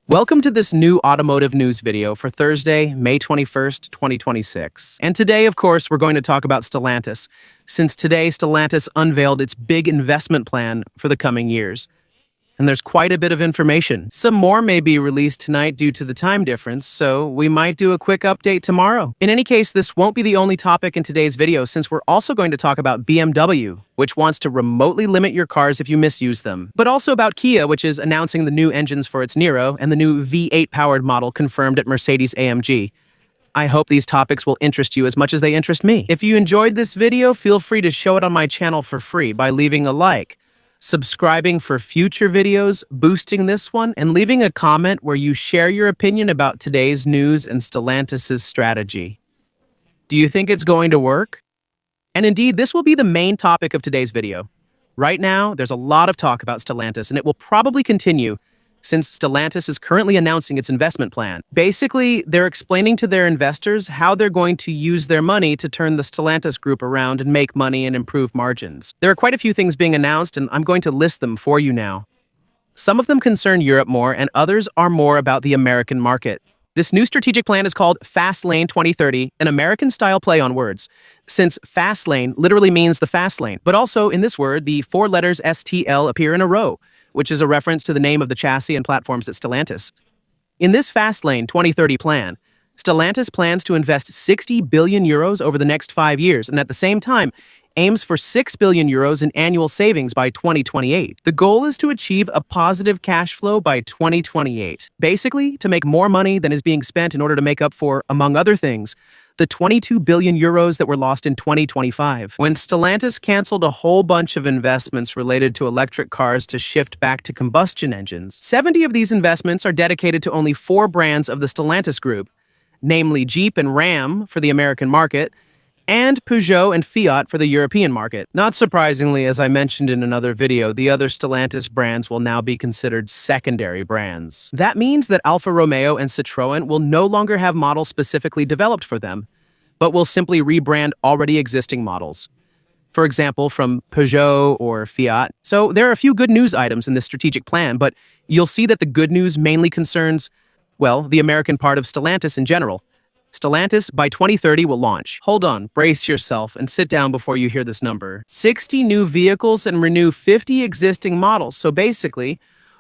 Welcome to this new automotive news video for Thursday, May 21st, 2026. And today, of course, we're going to talk about Stellantis, since today Stellantis unveiled its big investment plan for the coming years. And there's quite a bit of information. Some more may be released tonight due to the time difference, so we might do a quick update tomorrow. In any case, this won't be the only topic in today's video, since we're also going to talk about BMW, which wants to remotely limit your cars if you misuse them, but also about Kia, which is announcing the new engines for its Niro and the new V8 powered model confirmed at Mercedes-AMG. I hope these topics will interest you as much as they interest me. If you enjoyed this video, feel free to show it on my channel for free by leaving a like, subscribing for future videos, boosting this one, and leaving a comment where you share your opinion about today's news and Stellantis' strategy. Do you think it's going to work? And indeed, this will be the main topic of today's video. Right now, there's a lot of talk about Stellantis, and it will probably continue since Stellantis is currently announcing its investment plan. Basically, they're explaining to their investors how they're going to use their money to turn the Stellantis group around and make money and improve margins. There are quite a few things being announced, and I'm going to list them for you now. Some of them concern Europe more, and others are more about the American market. This new strategic plan is called Fast Lane 2030, an American-style play on words, since fast lane literally means the fast lane, but also in this word, the four letters STL appear in a row, which is a reference to the name of the chassis and platforms at Stellantis. In this Fast Lane 2030 plan, Stellantis plans to invest 60 billion euros over the next 5 years, and at the same time, aims for 6 billion euros in annual savings by 2028. The goal is to achieve a positive cash flow by 2028, basically to make more money than is being spent in order to make up for, among other things, the 22 billion euros that were lost in 2025, when Stellantis canceled a whole bunch of investments related to electric cars to shift back to combustion engines. 70 of these investments are dedicated to only 4 brands of the Stellantis group, namely Jeep and Ram for the American market, and Peugeot and Fiat for the European market. Not surprisingly, as I mentioned in another video, the other Stellantis brands will now be considered secondary brands. That means that Alfa Romeo and Citroën will no longer have models specifically developed for them, but will simply rebrand already existing models. For example, from Peugeot or Fiat. So there are a few good news items in this strategic plan, but you'll see that the good news mainly concerns, well, the American part of Stellantis in general. Stellantis, by 2030, will launch. Hold on, brace yourself, and sit down before you hear this number. 60 new vehicles and renew 50 existing models. So basically,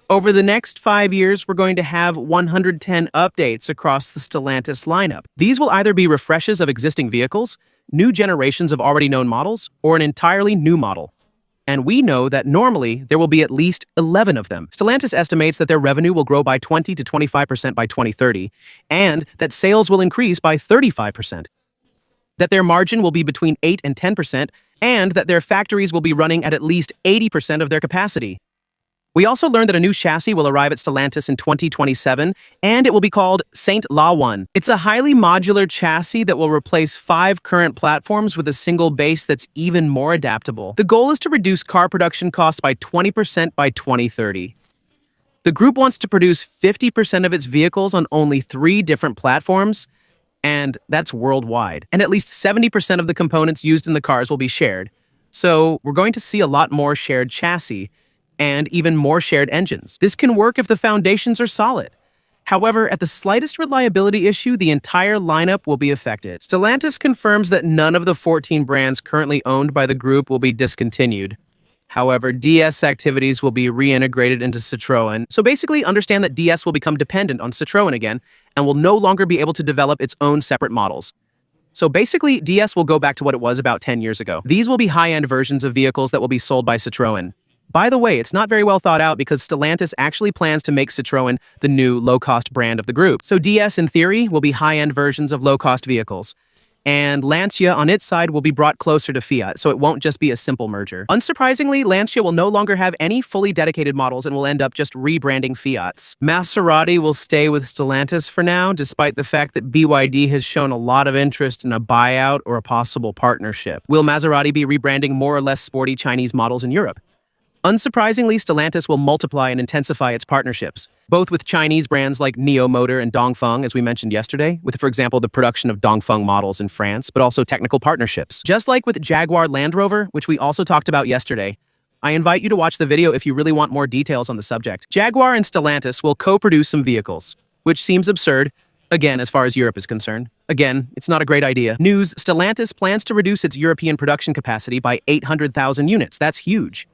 over the next 5 years, we're going to have 110 updates across the Stellantis lineup. These will either be refreshes of existing vehicles, new generations of already known models, or an entirely new model. And we know that normally there will be at least 11 of them. Stellantis estimates that their revenue will grow by 20 to 25% by 2030, and that sales will increase by 35%. That their margin will be between 8 and 10%, and that their factories will be running at least 80% of their capacity. We also learned that a new chassis will arrive at Stellantis in 2027, and it will be called Saint La 1. It's a highly modular chassis that will replace 5 current platforms with a single base that's even more adaptable. The goal is to reduce car production costs by 20% by 2030. The group wants to produce 50% of its vehicles on only 3 different platforms, and that's worldwide. And at least 70% of the components used in the cars will be shared. So we're going to see a lot more shared chassis, and even more shared engines. This can work if the foundations are solid. However, at the slightest reliability issue, the entire lineup will be affected. Stellantis confirms that none of the 14 brands currently owned by the group will be discontinued. However, DS activities will be reintegrated into Citroën. So basically, understand that DS will become dependent on Citroën again and will no longer be able to develop its own separate models. So basically, DS will go back to what it was about 10 years ago. These will be high-end versions of vehicles that will be sold by Citroën. By the way, it's not very well thought out because Stellantis actually plans to make Citroën the new low-cost brand of the group. So DS, in theory, will be high-end versions of low-cost vehicles. And Lancia, on its side, will be brought closer to Fiat, so it won't just be a simple merger. Unsurprisingly, Lancia will no longer have any fully dedicated models and will end up just rebranding Fiats. Maserati will stay with Stellantis for now, despite the fact that BYD has shown a lot of interest in a buyout or a possible partnership. Will Maserati be rebranding more or less sporty Chinese models in Europe? Unsurprisingly, Stellantis will multiply and intensify its partnerships, both with Chinese brands like Nio Motor and Dongfeng, as we mentioned yesterday, with, for example, the production of Dongfeng models in France, but also technical partnerships. Just like with Jaguar Land Rover, which we also talked about yesterday, I invite you to watch the video if you really want more details on the subject. Jaguar and Stellantis will co-produce some vehicles, which seems absurd, again, as far as Europe is concerned. Again, it's not a great idea. News: Stellantis plans to reduce its European production capacity by 800,000 units. That's huge.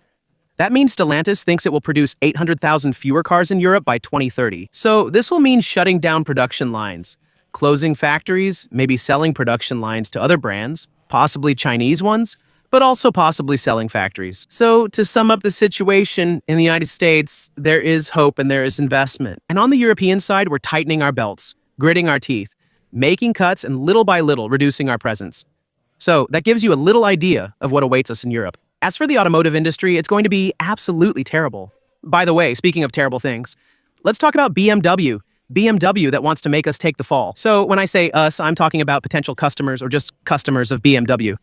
That means Stellantis thinks it will produce 800,000 fewer cars in Europe by 2030. So this will mean shutting down production lines, closing factories, maybe selling production lines to other brands, possibly Chinese ones, but also possibly selling factories. So to sum up the situation, in the United States, there is hope and there is investment. And on the European side, we're tightening our belts, gritting our teeth, making cuts, and little by little reducing our presence. So that gives you a little idea of what awaits us in Europe. As for the automotive industry, it's going to be absolutely terrible. By the way, speaking of terrible things, let's talk about BMW. BMW that wants to make us take the fall. So when I say us, I'm talking about potential customers or just customers of BMW.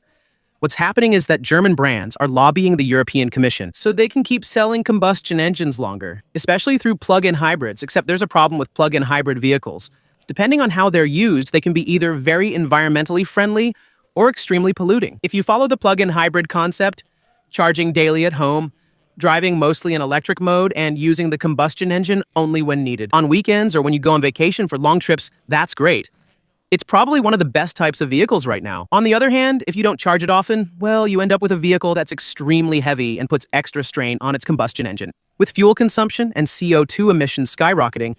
What's happening is that German brands are lobbying the European Commission so they can keep selling combustion engines longer, especially through plug-in hybrids, except there's a problem with plug-in hybrid vehicles. Depending on how they're used, they can be either very environmentally friendly or extremely polluting. If you follow the plug-in hybrid concept, charging daily at home, driving mostly in electric mode, and using the combustion engine only when needed. On weekends or when you go on vacation for long trips, that's great. It's probably one of the best types of vehicles right now. On the other hand, if you don't charge it often, well, you end up with a vehicle that's extremely heavy and puts extra strain on its combustion engine. With fuel consumption and CO2 emissions skyrocketing,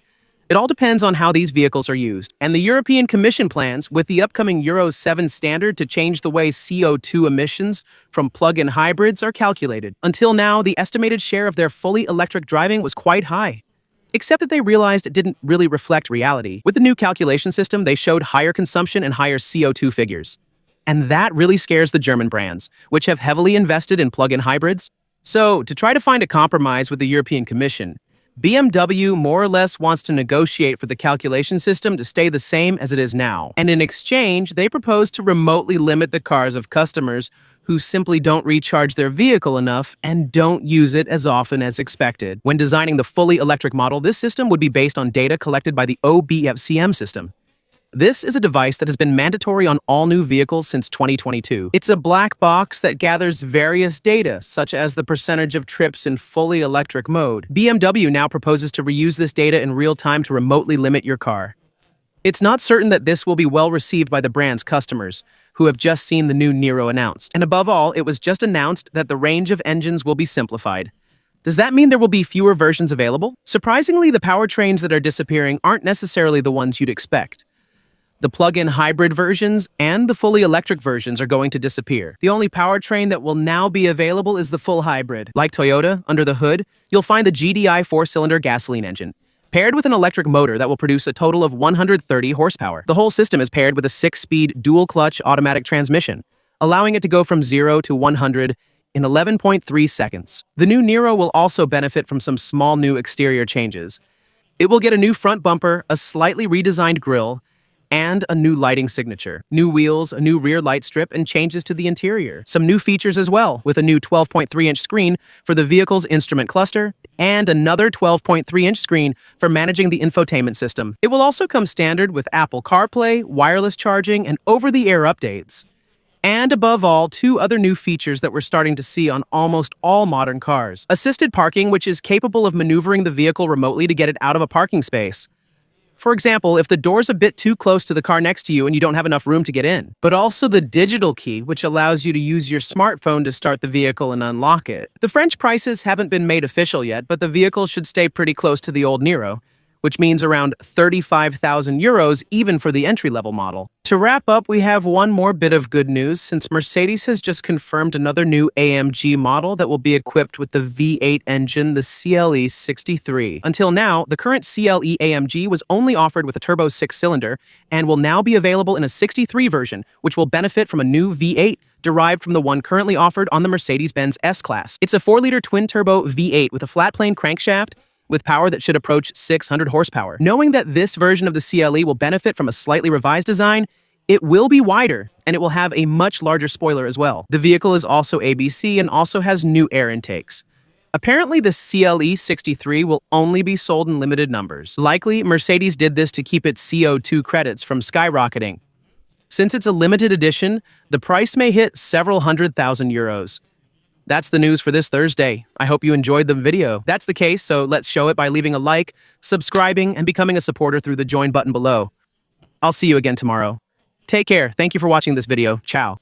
it all depends on how these vehicles are used. And the European Commission plans, with the upcoming Euro 7 standard, to change the way CO2 emissions from plug-in hybrids are calculated. Until now, the estimated share of their fully electric driving was quite high, except that they realized it didn't really reflect reality. With the new calculation system, they showed higher consumption and higher CO2 figures. And that really scares the German brands, which have heavily invested in plug-in hybrids. So, to try to find a compromise with the European Commission, BMW more or less wants to negotiate for the calculation system to stay the same as it is now. And in exchange, they propose to remotely limit the cars of customers who simply don't recharge their vehicle enough and don't use it as often as expected. When designing the fully electric model, this system would be based on data collected by the OBFCM system. This is a device that has been mandatory on all new vehicles since 2022. It's a black box that gathers various data, such as the percentage of trips in fully electric mode. BMW now proposes to reuse this data in real time to remotely limit your car. It's not certain that this will be well received by the brand's customers, who have just seen the new Niro announced. And above all, it was just announced that the range of engines will be simplified. Does that mean there will be fewer versions available? Surprisingly, the powertrains that are disappearing aren't necessarily the ones you'd expect. The plug-in hybrid versions and the fully electric versions are going to disappear. The only powertrain that will now be available is the full hybrid. Like Toyota, under the hood, you'll find the GDI 4-cylinder gasoline engine, paired with an electric motor that will produce a total of 130 horsepower. The whole system is paired with a 6-speed dual-clutch automatic transmission, allowing it to go from 0 to 100 in 11.3 seconds. The new Niro will also benefit from some small new exterior changes. It will get a new front bumper, a slightly redesigned grille, and a new lighting signature. New wheels, a new rear light strip, and changes to the interior. Some new features as well, with a new 12.3-inch screen for the vehicle's instrument cluster, and another 12.3-inch screen for managing the infotainment system. It will also come standard with Apple CarPlay, wireless charging, and over-the-air updates. And above all, 2 other new features that we're starting to see on almost all modern cars. Assisted parking, which is capable of maneuvering the vehicle remotely to get it out of a parking space. For example, if the door's a bit too close to the car next to you and you don't have enough room to get in. But also the digital key, which allows you to use your smartphone to start the vehicle and unlock it. The French prices haven't been made official yet, but the vehicle should stay pretty close to the old Niro, which means around 35,000 euros even for the entry-level model. To wrap up, we have one more bit of good news since Mercedes has just confirmed another new AMG model that will be equipped with the V8 engine, the CLE 63. Until now, the current CLE AMG was only offered with a turbo 6-cylinder and will now be available in a 63 version, which will benefit from a new V8 derived from the one currently offered on the Mercedes-Benz S-Class. It's a 4-liter twin-turbo V8 with a flat-plane crankshaft with power that should approach 600 horsepower. Knowing that this version of the CLE will benefit from a slightly revised design, it will be wider, and it will have a much larger spoiler as well. The vehicle is also ABC and also has new air intakes. Apparently, the CLE 63 will only be sold in limited numbers. Likely, Mercedes did this to keep its CO2 credits from skyrocketing. Since it's a limited edition, the price may hit several €100,000. That's the news for this Thursday. I hope you enjoyed the video. That's the case, so let's show it by leaving a like, subscribing, and becoming a supporter through the join button below. I'll see you again tomorrow. Take care. Thank you for watching this video. Ciao.